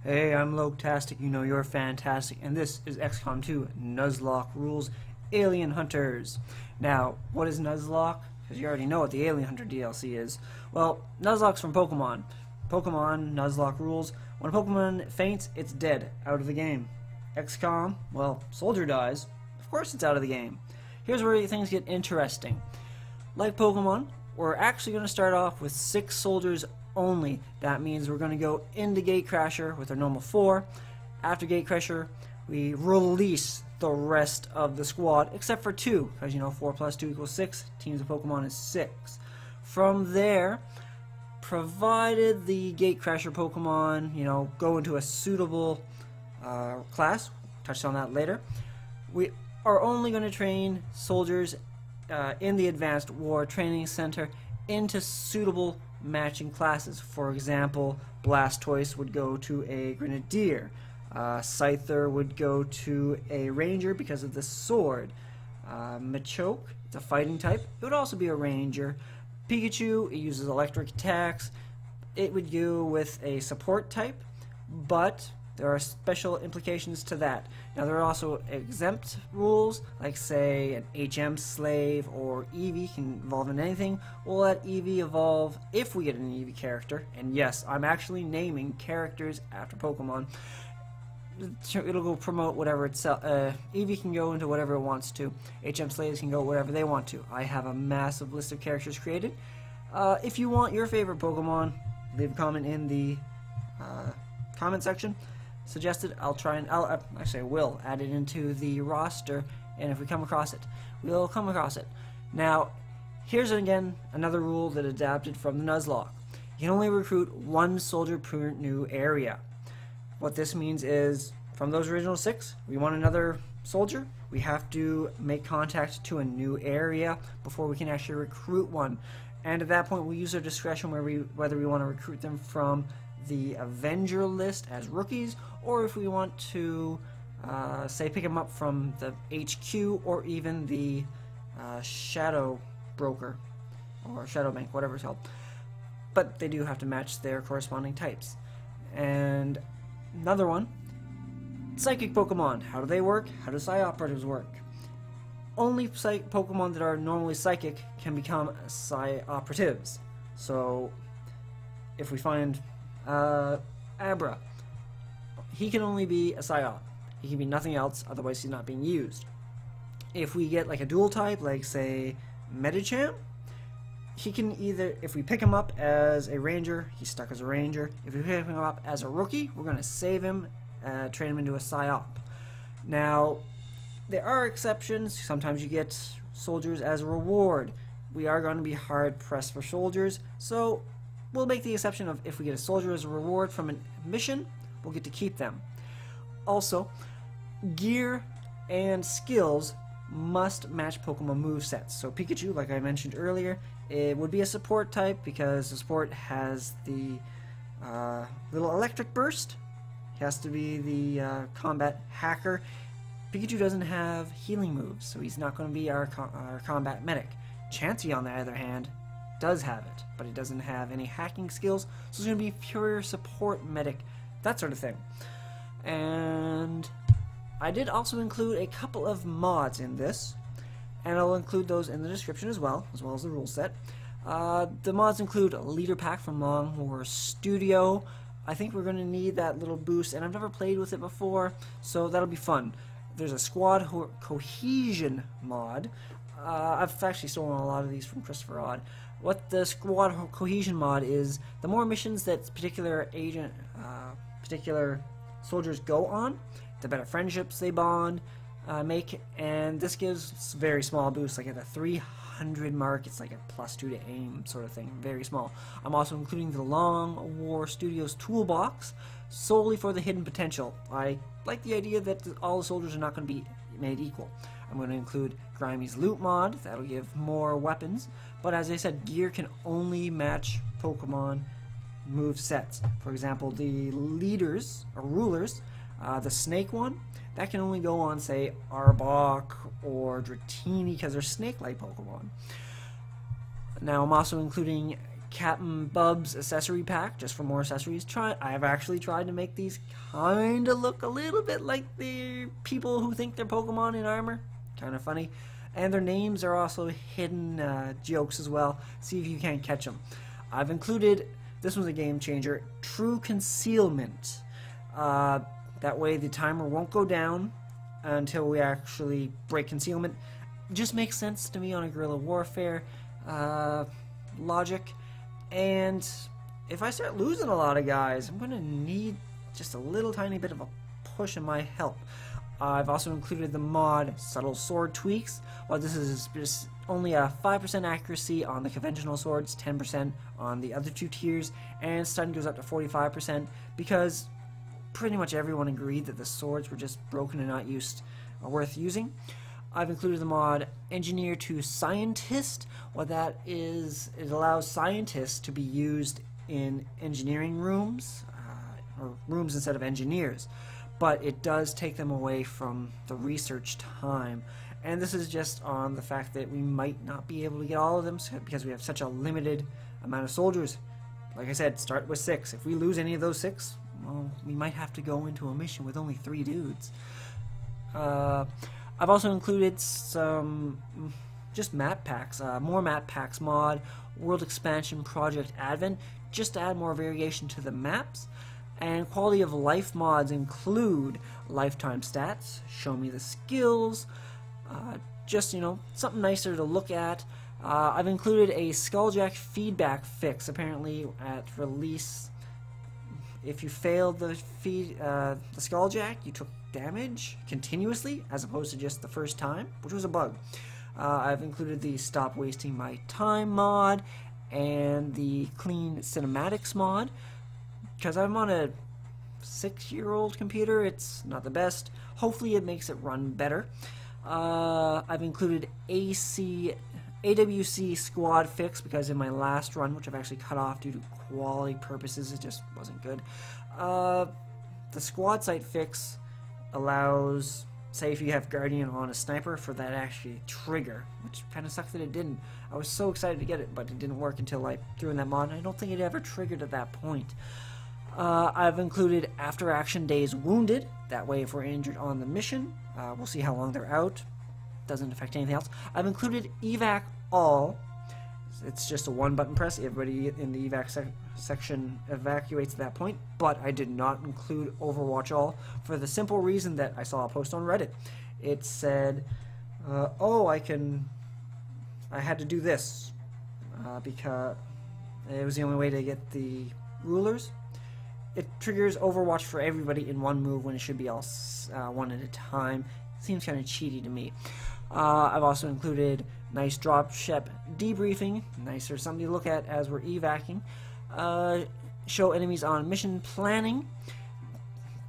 Hey, I'm Loketastic, you know you're fantastic, and this is XCOM 2 Nuzlocke Rules Alien Hunters. Now, what is Nuzlocke? Because you already know what the Alien Hunter DLC is. Well, Nuzlocke's from Pokemon. Pokemon, Nuzlocke rules. When a Pokemon faints, it's dead, out of the game. XCOM, well, soldier dies. Of course it's out of the game. Here's where things get interesting. Like Pokemon, we're actually going to start off with 6 soldiers only. That means we're going to go into gatecrasher with our normal 4. After gatecrasher, we release the rest of the squad, except for 2, because you know 4 plus 2 equals 6. Teams of Pokemon is 6. From there, provided the gatecrasher Pokemon, you know, go into a suitable class, touch on that later, we are only going to train soldiers in the Advanced War Training Center into suitable matching classes. For example, Blastoise would go to a Grenadier, Scyther would go to a Ranger because of the sword, Machoke, it's a fighting type, it would also be a Ranger. Pikachu, it uses electric attacks, it would go with a support type, but there are special implications to that. Now there are also exempt rules, like say an HM slave or Eevee can evolve in anything. We'll let Eevee evolve if we get an Eevee character, and yes, I'm actually naming characters after Pokemon. It'll go promote whatever itself. Eevee can go into whatever it wants to. HM slaves can go whatever they want to. I have a massive list of characters created. If you want your favorite Pokemon, leave a comment in the comment section. Suggested, I will add it into the roster, and if we come across it, we'll come across it. Now, here's again another rule that adapted from the Nuzlocke. You can only recruit 1 soldier per new area. What this means is, from those original 6, we want another soldier, we have to make contact to a new area before we can actually recruit one. And at that point, we use our discretion whether we want to recruit them from the Avenger list as rookies, or if we want to say pick them up from the HQ or even the Shadow Broker or Shadow Bank, whatever it's called. But they do have to match their corresponding types. And another one, Psychic Pokemon. How do they work? How do Psy-Operatives work? Only Pokemon that are normally Psychic can become Psy-Operatives. So if we find Abra, he can only be a Psyop. He can be nothing else, otherwise he's not being used. If we get like a dual type, like say Medicham, he can either, if we pick him up as a Ranger, he's stuck as a Ranger. If we pick him up as a rookie, we're going to save him, train him into a Psyop. Now, there are exceptions. Sometimes you get soldiers as a reward. We are going to be hard pressed for soldiers, so we'll make the exception of if we get a soldier as a reward from a mission, we'll get to keep them. Also, gear and skills must match Pokemon movesets. So Pikachu, like I mentioned earlier, it would be a support type because the support has the little electric burst. He has to be the combat hacker. Pikachu doesn't have healing moves, so he's not going to be our combat medic. Chansey, on the other hand, does have it, but it doesn't have any hacking skills, so it's going to be pure support medic, that sort of thing. And I did also include a couple of mods in this, and I'll include those in the description as well as the rule set. The mods include a leader pack from Long War Studio. I think we're going to need that little boost, and I've never played with it before, so that'll be fun. There's a squad cohesion mod. I've actually stolen a lot of these from Christopher Odd. What the squad cohesion mod is, the more missions that particular soldiers go on, the better friendships they make, and this gives very small boosts, like at the 300 mark, it's like a +2 to aim sort of thing, very small. I'm also including the Long War Studios Toolbox, solely for the hidden potential. I like the idea that all the soldiers are not going to be made equal. I'm going to include Grimy's loot mod, that'll give more weapons, but as I said, gear can only match Pokemon move sets. For example, the leaders, or rulers, the snake one, that can only go on, say, Arbok or Dratini, because they're snake-like Pokemon. Now I'm also including CapNBubs accessory pack, just for more accessories. I've actually tried to make these kind of look a little bit like the people who think they're Pokemon in armor. Kind of funny. And their names are also hidden jokes as well. See if you can't catch them. I've included, this one's a game changer, True Concealment. That way the timer won't go down until we actually break concealment. Just makes sense to me on a guerrilla warfare logic. And if I start losing a lot of guys, I'm going to need just a little tiny bit of a push in my help. I've also included the mod Subtle Sword Tweaks. While this is just only a 5% accuracy on the conventional swords, 10% on the other two tiers, and stun goes up to 45% because pretty much everyone agreed that the swords were just broken and not worth using. I've included the mod Engineer to Scientist. What that is, it allows scientists to be used in engineering rooms, or rooms instead of engineers. But it does take them away from the research time. And this is just on the fact that we might not be able to get all of them because we have such a limited amount of soldiers. Like I said, start with 6. If we lose any of those 6, well, we might have to go into a mission with only 3 dudes. I've also included some just map packs, more map packs mod, World Expansion Project Advent, just to add more variation to the maps. And quality of life mods include lifetime stats, ShowMeTheSkills, just, you know, something nicer to look at. I've included a Skulljack feedback fix. Apparently at release, if you failed the Skulljack, you took damage continuously as opposed to just the first time, which was a bug. I've included the Stop Wasting My Time mod and the Clean Cinematics mod. Because I'm on a 6-year-old computer, it's not the best. Hopefully it makes it run better. I've included AWC squad fix because in my last run, which I've actually cut off due to quality purposes, it just wasn't good. The Squadsight fix allows, say if you have Guardian on a sniper, for that actually trigger, which kind of sucks that it didn't. I was so excited to get it, but it didn't work until I threw in that mod, and I don't think it ever triggered at that point. I've included After Action Days Wounded. That way if we're injured on the mission, we'll see how long they're out. Doesn't affect anything else. I've included Evac All. It's just a 1-button press. Everybody in the Evac section evacuates at that point. But I did not include Overwatch All for the simple reason that I saw a post on Reddit. It said, oh, I had to do this because it was the only way to get the rulers. It triggers Overwatch for everybody in one move when it should be all one at a time. Seems kind of cheaty to me. I've also included nice Dropship debriefing, nicer something to look at as we're evacing. Show enemies on mission planning,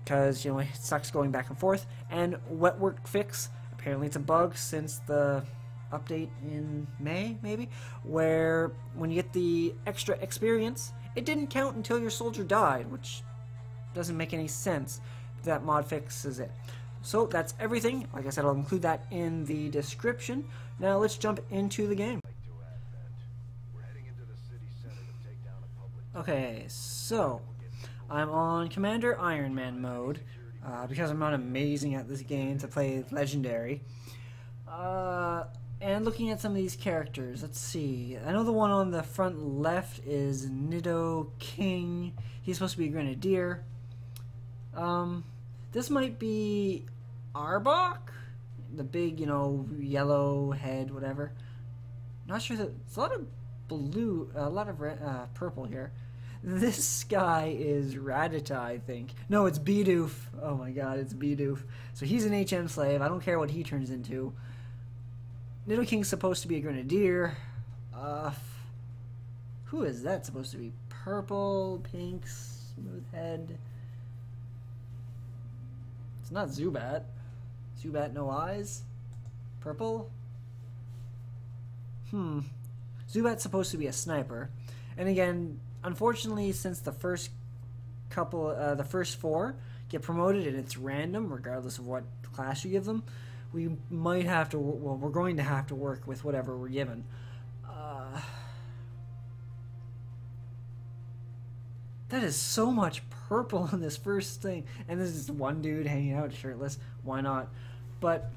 because, you know, it sucks going back and forth. And wet work fix. Apparently it's a bug since the update in May, maybe, where when you get the extra experience, it didn't count until your soldier died, which doesn't make any sense. That mod fixes it. So that's everything. Like I said, I'll include that in the description. Now let's jump into the game. Okay, so I'm on Commander Iron Man mode because I'm not amazing at this game to play Legendary. And looking at some of these characters, let's see. I know the one on the front left is Nidoking. He's supposed to be a Grenadier. This might be Arbok, the big, you know, yellow head, whatever. Not sure that it's a lot of blue, a lot of red, purple here. This guy is Rattata, I think. No, it's Bidoof. Oh my god, it's Bidoof. So he's an HM slave. I don't care what he turns into. Nidoking's supposed to be a Grenadier. Who is that supposed to be? Purple, pink, smooth head. It's not Zubat. Zubat, no eyes. Purple. Zubat's supposed to be a sniper. And again, unfortunately, since the first couple, the first 4 get promoted and it's random, regardless of what class you give them, we might have to, well, we're going to have to work with whatever we're given. That is so much purple in this first thing. And this is one dude hanging out shirtless. Why not? But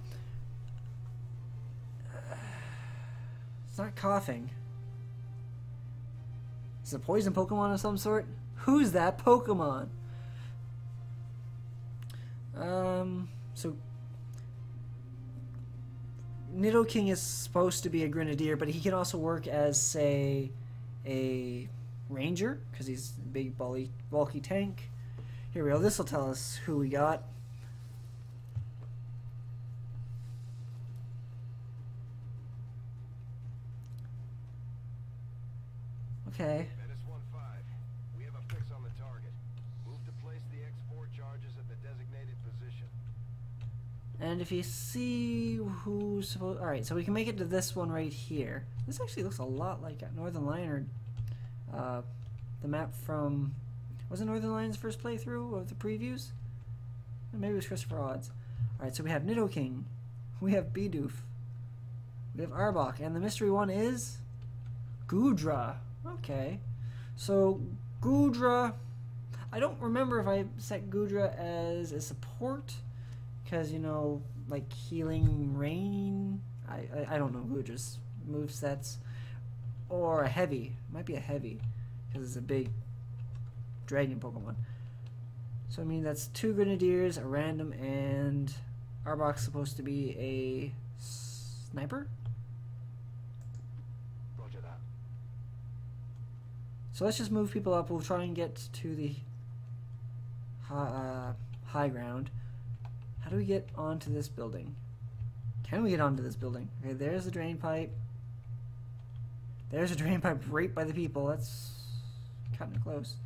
it's not coughing. Is it a poison Pokemon of some sort? Who's that Pokemon? So Nidoking is supposed to be a Grenadier, but he can also work as, say, a Ranger, because he's a big, bulky tank. Here we go. This will tell us who we got. Okay. We have a fix on the target. Move to place the X4 charges at the designated position. And if you see who's supposed... Alright, so we can make it to this one right here. This actually looks a lot like Northern Lion, or the map from... Was it Northern Lion's first playthrough of the previews? Or maybe it was Christopher Odd's. Alright, so we have Nidoking. We have Bidoof. We have Arbok. And the mystery one is... Goodra. Okay. So, Goodra... I don't remember if I set Goodra as a support... Because, you know, like healing rain, I don't know Goodra's movesets. Or a heavy. Might be a heavy. Because it's a big dragon Pokemon. So, I mean, that's 2 Grenadiers, a random, and Arbok's supposed to be a sniper? Roger that. So let's just move people up. We'll try and get to the high ground. How do we get onto this building? Can we get onto this building? Okay, there's the drain pipe. There's a drain pipe right by the people. That's kind of close.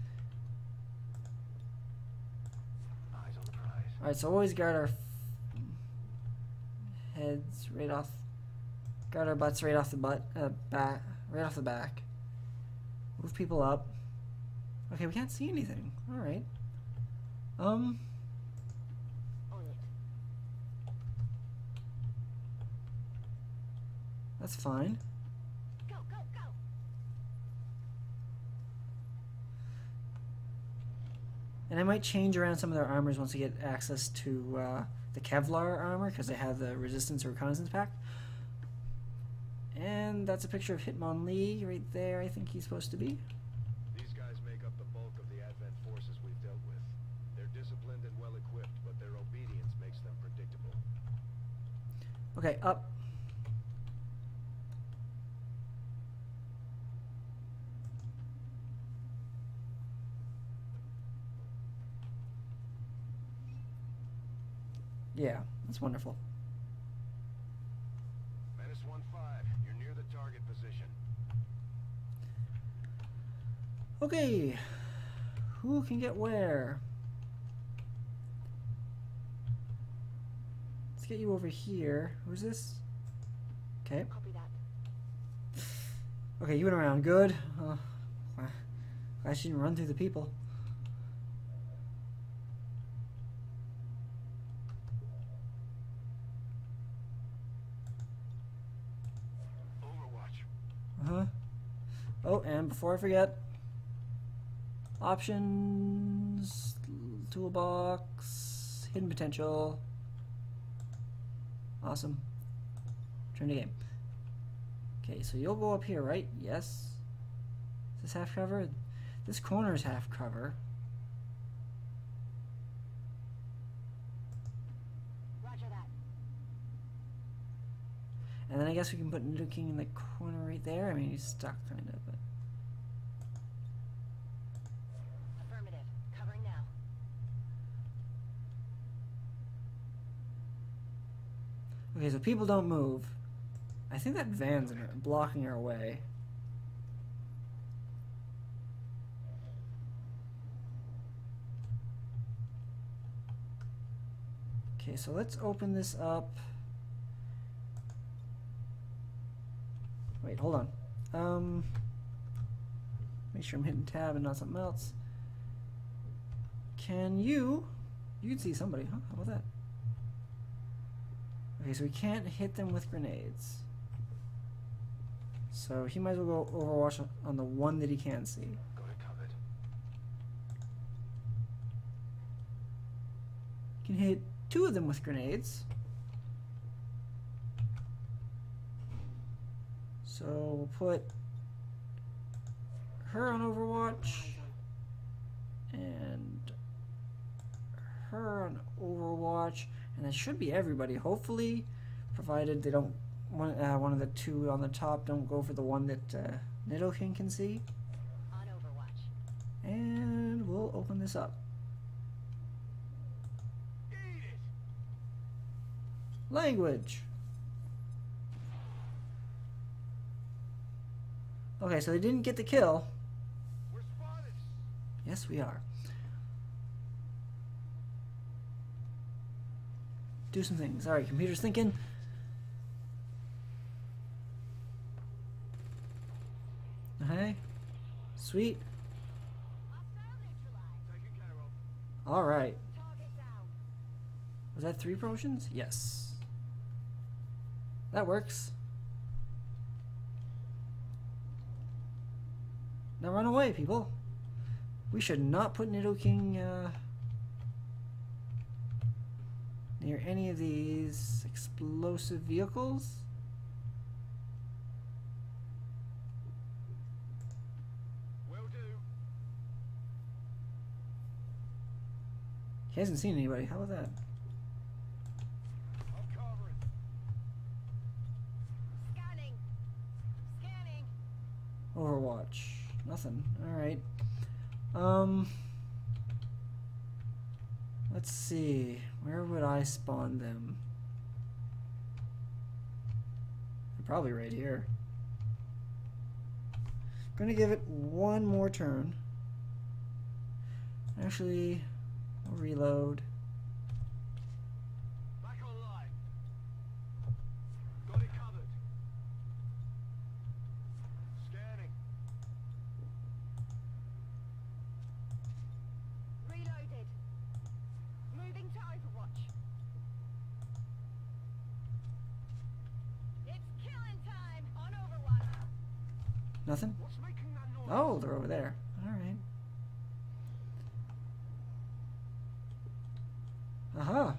Eyes on the prize. Alright, so always guard our heads right off. Guard our butts right off the back. Right off the back. Move people up. Okay, we can't see anything. Alright. That's fine. Go, go, go. And I might change around some of their armors once we get access to the Kevlar armor, because they have the resistance or reconnaissance pack. And that's a picture of Hitmonlee right there. I think he's supposed to be. These guys make up the bulk of the Advent forces we've dealt with. They're disciplined and well equipped, but their obedience makes them predictable. Okay, up. Yeah, that's wonderful. Menace 1-5, you're near the target position. Okay, who can get where? Let's get you over here. Who's this? Okay. Copy that. Okay, you went around. Good. I shouldn't run through the people. Oh, and before I forget, options, toolbox, hidden potential. Awesome. Turn the game. Okay, so you'll go up here, right? Yes. Is this half cover? This corner is half cover. Roger that. And then I guess we can put Nidoking in the corner right there. I mean, he's stuck kind of, but... Affirmative. Covering now. Okay, so people don't move. I think that van's blocking our way. Okay, so let's open this up. Wait, hold on. Make sure I'm hitting tab and not something else. Can you can see somebody, huh? How about that? Okay, so we can't hit them with grenades. So he might as well go Overwatch on the one that he can see. Got it covered. can hit 2 of them with grenades. So we'll put her on Overwatch and her on Overwatch, and that should be everybody, hopefully, provided they don't one of the 2 on the top don't go for the one that Nidoking can see. On Overwatch. And we'll open this up. Language. Okay, so they didn't get the kill. We're spotted. Yes, we are. Do some things. Alright, computer's thinking. Okay. Sweet. Hostile neutralized. Taken care of. Alright. Target down. Was that 3 promotions? Yes. That works. Now run away, people. We should not put Nidoking near any of these explosive vehicles. Will do. He hasn't seen anybody. How about that? I'm covering. Scanning. Scanning. Overwatch. Nothing. Alright. Let's see. Where would I spawn them? They're probably right here. Gonna give it one more turn. Actually, I'll reload. Back online. Got it covered. Scanning. Reloaded. Moving to Overwatch. It's killing time on Overwatch. Nothing? What's making that noise? Oh, they're over there. Alright. Aha.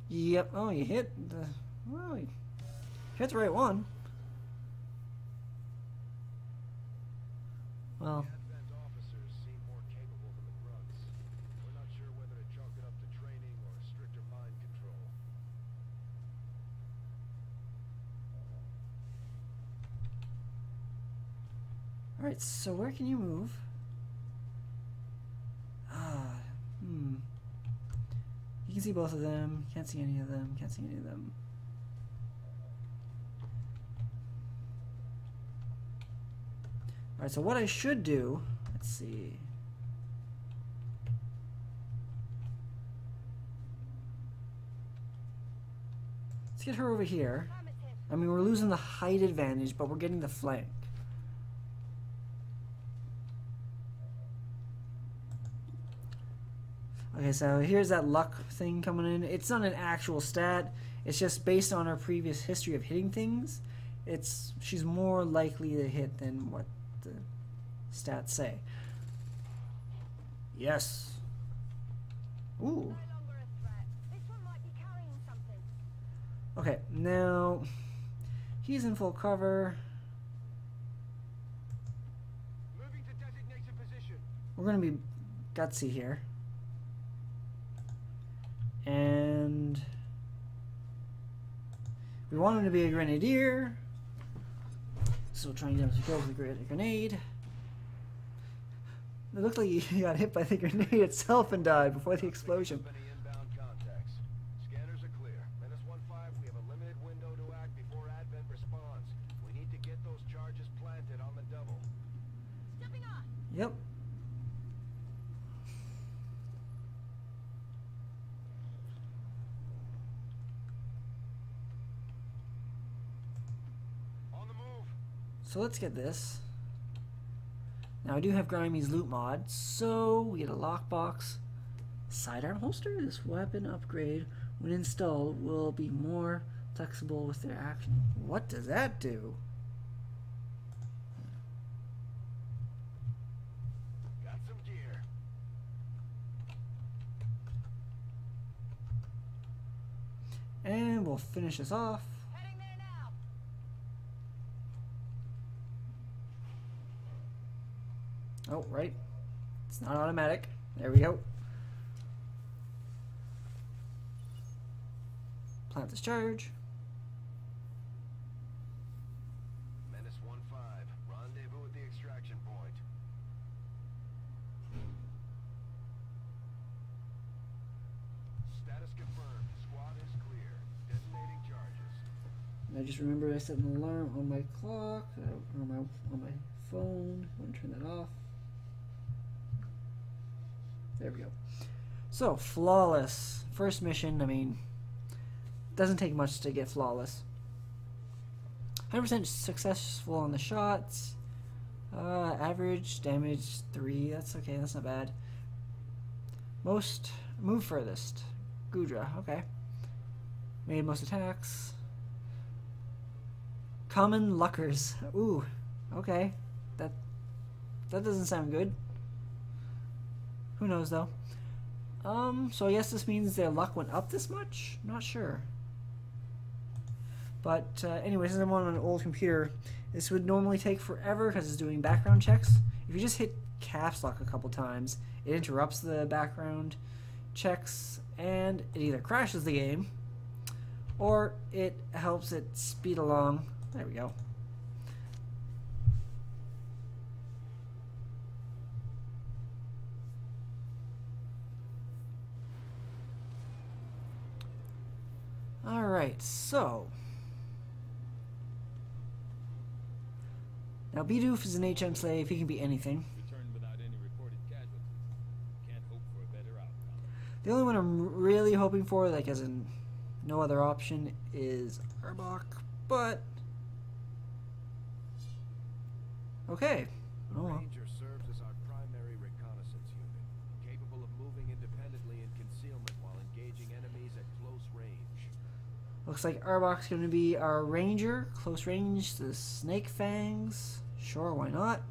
Yep. Oh, you hit the... Well, you hit the right one. Well, Advent officers seem more capable than the grunts. We're not sure whether to chalk it up to training or stricter mind control. alright, so where can you move? You can see both of them. Can't see any of them. Can't see any of them. Alright, so what I should do, let's see. Let's get her over here. Affirmative. I mean, we're losing the height advantage, but we're getting the flank. Okay, so here's that luck thing coming in. It's not an actual stat. It's just based on her previous history of hitting things. She's more likely to hit than what the stats say. Yes. Ooh. No longer a threat. This one might be carrying something. Okay, now he's in full cover. Moving to designated position. We're gonna be gutsy here. And we want him to be a grenadier, so we'll try and get him to kill with a grenade. It looked like he got hit by the grenade itself and died before the explosion. Any inbound contacts. Scanners are clear. -15, we have a limited window to act before Advent responds. We need to get those charges planted on the double. Stepping on. Yep. On the move. So let's get this. Now I do have Grimy's loot mod, so we get a lockbox. Sidearm holster. This weapon upgrade, when installed, will be more flexible with their action. What does that do? some gear. And we'll finish this off. Heading there now. Oh, right. It's not automatic. There we go. Plant discharge. Menace 1-5. Rendezvous at the extraction point. Status confirmed. Squad is clear. Detonating charges. I just remember I set an alarm on my clock, on my phone. I want to turn that off. There we go. So, flawless. First mission, I mean, doesn't take much to get flawless. 100% successful on the shots. Average damage 3. That's okay, that's not bad. Most, move furthest. Gudra, okay. Made most attacks. Common luckers. Ooh, okay. That doesn't sound good. Who knows though? So I guess this means their luck went up this much? Not sure. But anyway, since I'm on an old computer, this would normally take forever because it's doing background checks. If you just hit caps lock a couple times, it interrupts the background checks and it either crashes the game or it helps it speed along. There we go. Alright, so now Bidoof is an HM slave, he can be anything. Returned without any reported casualties. Can't hope for a better outcome. The only one I'm really hoping for, like as in no other option, is Arbok, but okay. The Oh well. Ranger serves as our primary reconnaissance unit, capable of moving independently in concealment while engaging enemies at close range. Looks like Arbok's going to be our ranger, close range, the snake fangs. Sure, why not?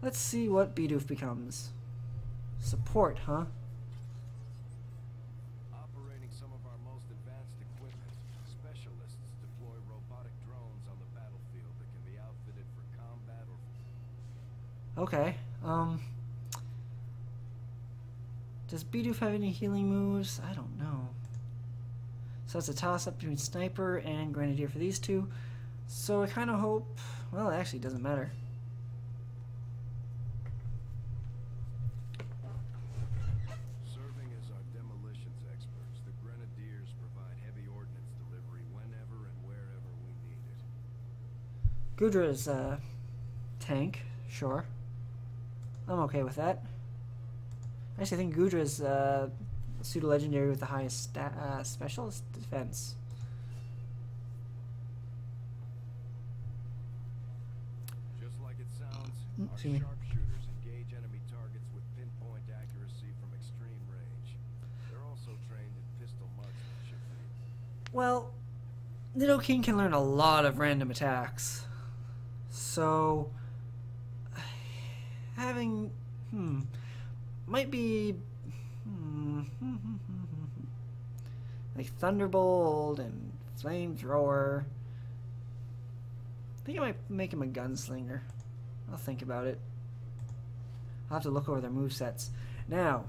Let's see what Bidoof becomes. Support, huh? Operating some of our most advanced equipment, specialists deploy robotic drones on the battlefield that can be outfitted for combat or... Okay, does Bidoof have any healing moves? I don't know. So it's a toss-up between Sniper and Grenadier for these two. So I kind of hope... Well, it actually doesn't matter. Serving as our demolitions experts, the Grenadiers provide heavy ordnance delivery whenever and wherever we need it. Gudra's tank, sure. I'm okay with that. Actually, I think Gudra's pseudo-legendary with the highest specialist defense. Just like it sounds, our excuse me. sharpshooters engage enemy targets with pinpoint accuracy from extreme range. They're also trained in pistol marksmanship. Well, Little King can learn a lot of random attacks. So, having... might be like Thunderbolt and Flamethrower. I think I might make him a gunslinger. I'll think about it. I'll have to look over their movesets. Now,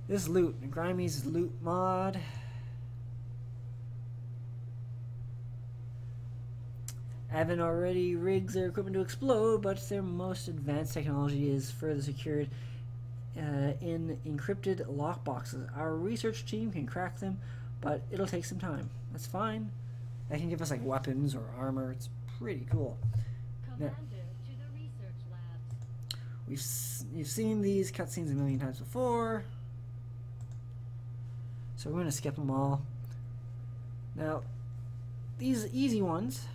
this loot, Grimy's loot mod. Advent already rigs their equipment to explode, but their most advanced technology is further secured in encrypted lockboxes. Our research team can crack them, but it'll take some time. That's fine. That can give us like weapons or armor. It's pretty cool. Commander to the research labs. You've seen these cutscenes a million times before, so we're going to skip them all. Now, these easy ones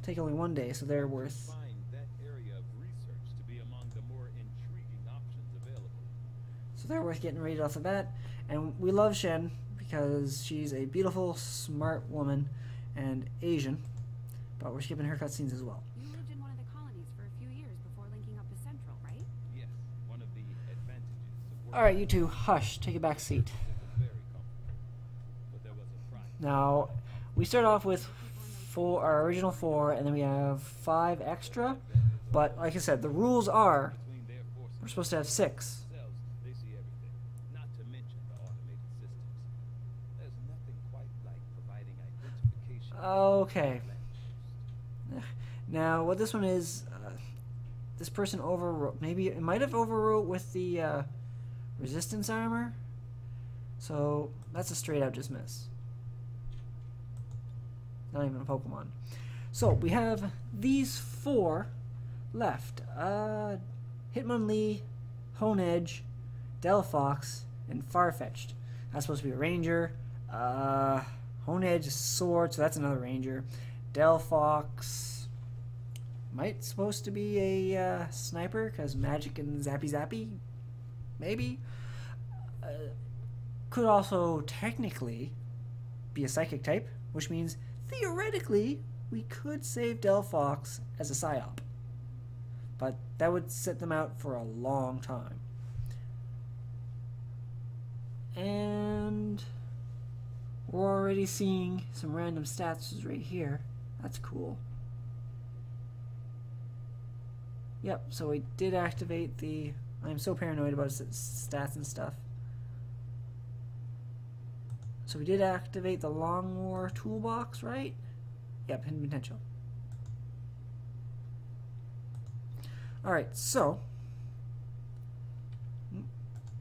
take only one day, so they're worth... Find that area of research to be among the more intriguing options available. So they're worth getting rated off the bat. And we love Shen because she's a beautiful, smart woman and Asian. but we're skipping her cutscenes as well. You lived in one of the colonies for a few years before linking up to Central, right? Yes, one of the advantages of Alright, you two, hush, take a back seat. very comfortable. But there was a price. Now, we start off with our original 4, and then we have 5 extra. But like I said, the rules are Between their forces we're supposed to have 6. themselves, they see everything. Not to mention the automated systems. There's nothing quite like providing identification. Okay. Now, what this one is, this person overwrote. Maybe it might have overwrote with the resistance armor. So that's a straight out dismiss. Not even a Pokemon. So we have these 4 left. Hitmonlee, Honedge, Delphox, and Farfetch'd. That's supposed to be a ranger. Honedge is sword, so that's another ranger. Delphox might supposed to be a sniper because magic and zappy zappy. Maybe. Could also technically be a psychic type, which means theoretically we could save Delphox as a psyop. But that would set them out for a long time. And we're already seeing some random stats right here. That's cool. Yep, so we did activate the... I'm so paranoid about stats and stuff. So we did activate the Long War Toolbox, right? Yep, hidden potential. Alright, so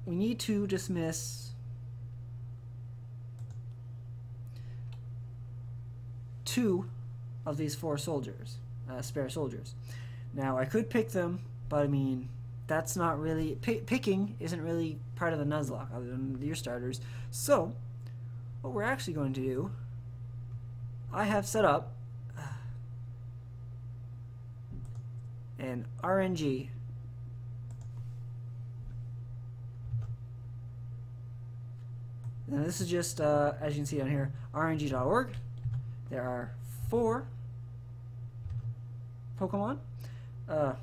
we need to dismiss 2 of these 4 soldiers, spare soldiers. Now, I could pick them, but I mean, that's not really... Picking isn't really part of the Nuzlocke, other than your starters. So, what we're actually going to do, I have set up an RNG. Now this is just, as you can see down here, RNG.org. There are 4 Pokemon to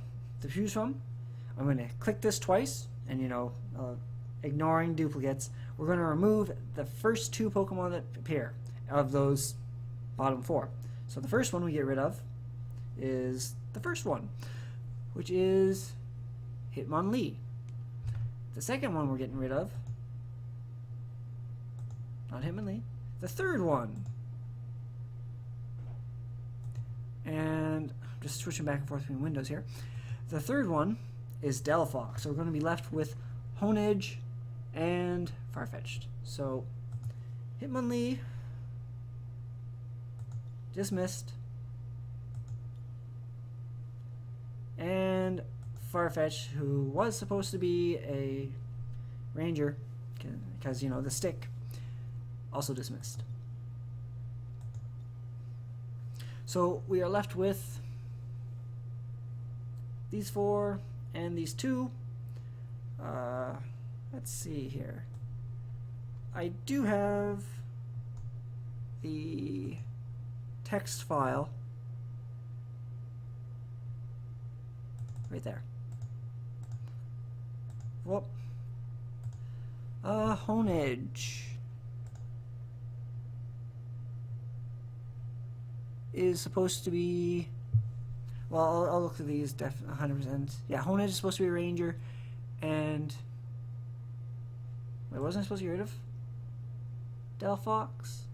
choose from. I'm going to click this twice, and ignoring duplicates, we're going to remove the first 2 Pokemon that appear of those bottom 4. So the first one we get rid of is the first one, which is Hitmonlee. The second one we're getting rid of, not Hitmonlee, the third one. And I'm just switching back and forth between windows here. The third one is Delphox. So we're going to be left with Honedge and Farfetch'd. So Hitmonlee, dismissed, and Farfetch'd, who was supposed to be a ranger because the stick, also dismissed. So we are left with these 4 and these 2. Let's see here. I do have the text file right there. Whoop. Honedge is supposed to be... Well, I'll look at these 100%. Yeah, Honedge is supposed to be a ranger, and... Wait, wasn't I supposed to get rid of Delphox?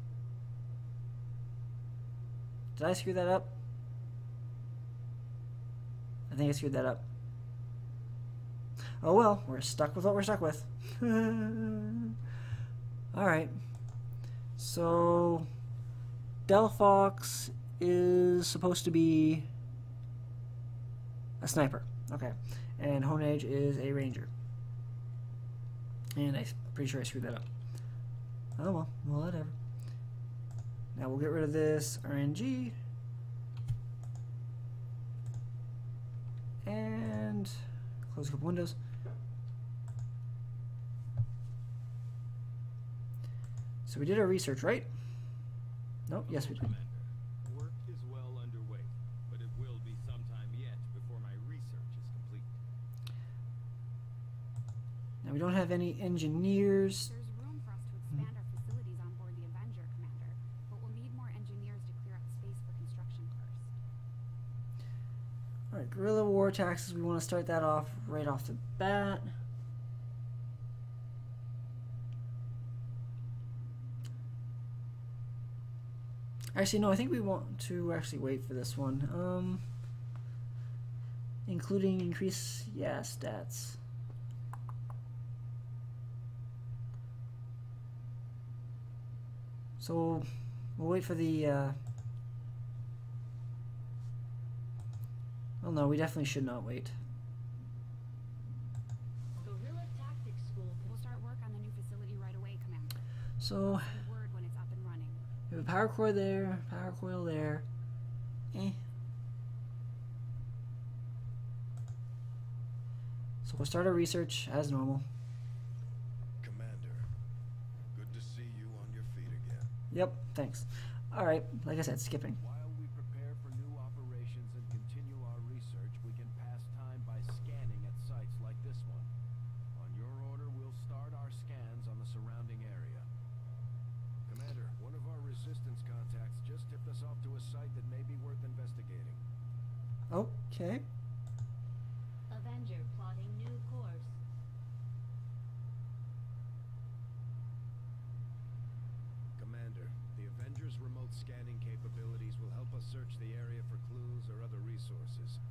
Did I screw that up? I think I screwed that up. Oh well, we're stuck with what we're stuck with. Alright. So, Delphox is supposed to be a sniper. Okay. And Honedge is a ranger. And I'm pretty sure I screwed that up. Oh well, whatever. Now we'll get rid of this RNG. And close a couple windows. So we did our research, right? Nope, yes we did. Work is well underway. we don't have any engineers. There's room for us to expand our facilities on board the Avenger, Commander, but we'll need more engineers to clear out space for construction first. Alright, guerrilla war taxes. We want to start that off right off the bat. Actually, no, I think we want to actually wait for this one. Including increase, yeah, stats. So, we'll wait for the, well, no, we definitely should not wait. Guerrilla Tactics School. We'll start work on the new facility right away, Commander. So, Give word when it's up and running. we have a power core there, power coil there. So we'll start our research as normal. Commander, good to see you on your feet again. Yep, thanks. Alright, like I said, skipping. While we prepare for new operations and continue our research, we can pass time by scanning at sites like this one. On your order, we'll start our scans on the surrounding area. Commander, one of our resistance contacts just tipped us off to a site that may be worth investigating. Okay. Avenger plotting new course. Commander, the Avengers' remote scanning capabilities will help us search the area for clues or other resources.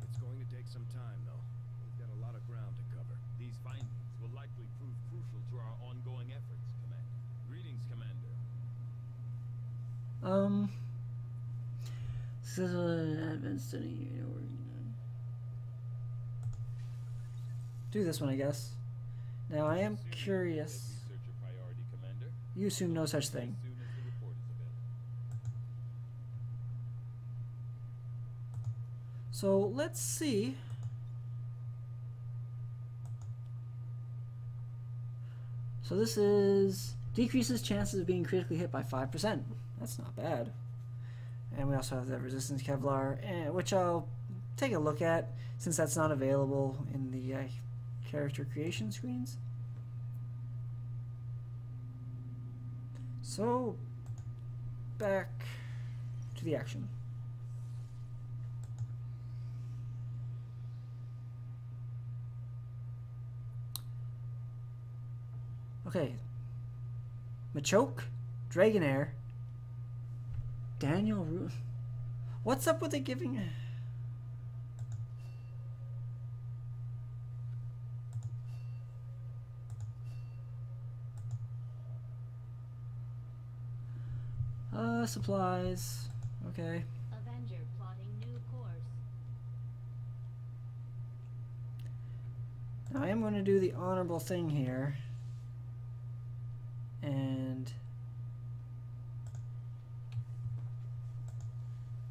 It's going to take some time, though. We've got a lot of ground to cover. These findings will likely prove crucial to our ongoing efforts, Commander. Greetings, Commander. This is an advanced study. Do this one, I guess. Now, I am curious. Research your priority, Commander. You assume no such thing. As soon as the report is available. So, let's see. So this is decreases chances of being critically hit by 5%. That's not bad. And we also have the resistance Kevlar, which I'll take a look at since that's not available in the character creation screens. So back to the action. Okay. Machoke, Dragonair, Daniel Ru. What's up with it giving? Supplies. Okay. Avenger plotting new course. Now I am going to do the honorable thing here. And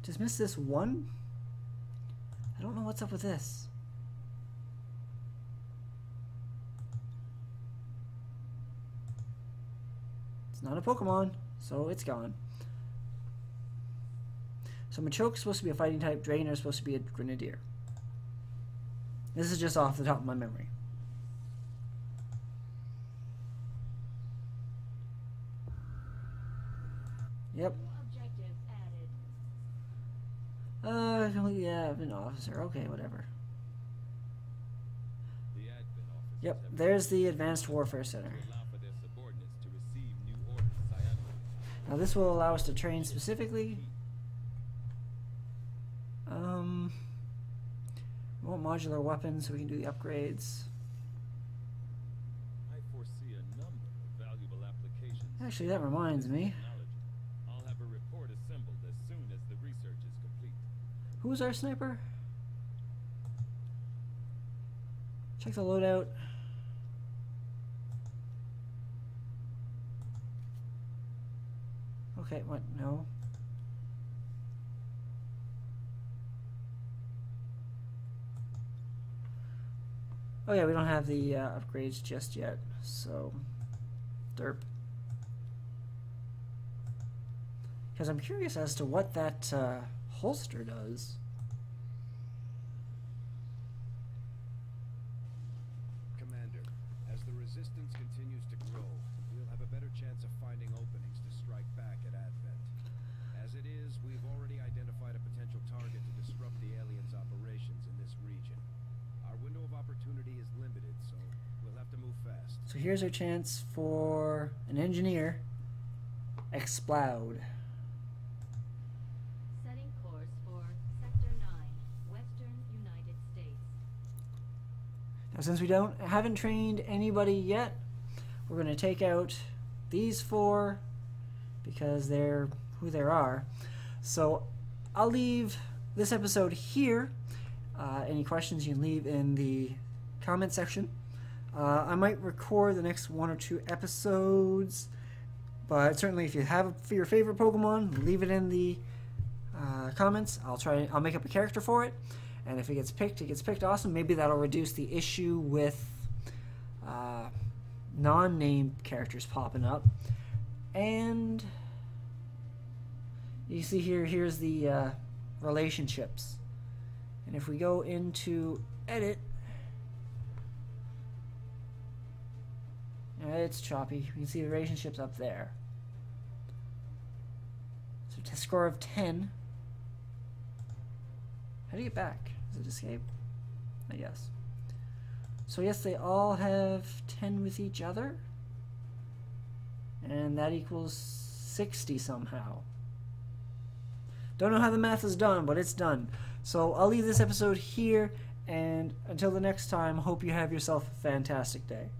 dismiss this one. I don't know what's up with this. It's not a Pokemon, so it's gone. So Machoke is supposed to be a fighting type, Dragonair is supposed to be a Grenadier. This is just off the top of my memory. Yep. Objective added. Yeah, admin officer. Okay, whatever. The admin officers Yep, have there's the Advanced Warfare Center. to allow for their subordinates to receive new orders cyanously. Now this will allow us to train specifically. We want modular weapons so we can do the upgrades. I foresee a number of valuable applications. Actually, that reminds me. Technology. I'll have a report assembled as soon as the research is complete. Who's our sniper? Check the loadout. Okay, what? No. Oh yeah, we don't have the upgrades just yet, so derp. Because I'm curious as to what that holster does. Commander, sources, we've already identified a potential target to disrupt the aliens' operations in this region. Our window of opportunity is limited, so we'll have to move fast. So here's our chance for an engineer. Explode. Setting course for Sector 9, Western United States. Now, since we haven't trained anybody yet, we're going to take out these 4 because they're who they are. So I'll leave this episode here. Any questions you can leave in the comment section. I might record the next 1 or 2 episodes, but certainly if you have your favorite Pokemon, leave it in the comments. I'll make up a character for it, and if it gets picked, awesome. Maybe that'll reduce the issue with non-named characters popping up. And you see here's the relationships, and if we go into edit, it's choppy. You can see the relationships up there. So to score of 10. How do you get back? Is it escape? I guess. So yes, they all have 10 with each other. And that equals 60 somehow. Don't know how the math is done, but it's done. So I'll leave this episode here, and until the next time, hope you have yourself a fantastic day.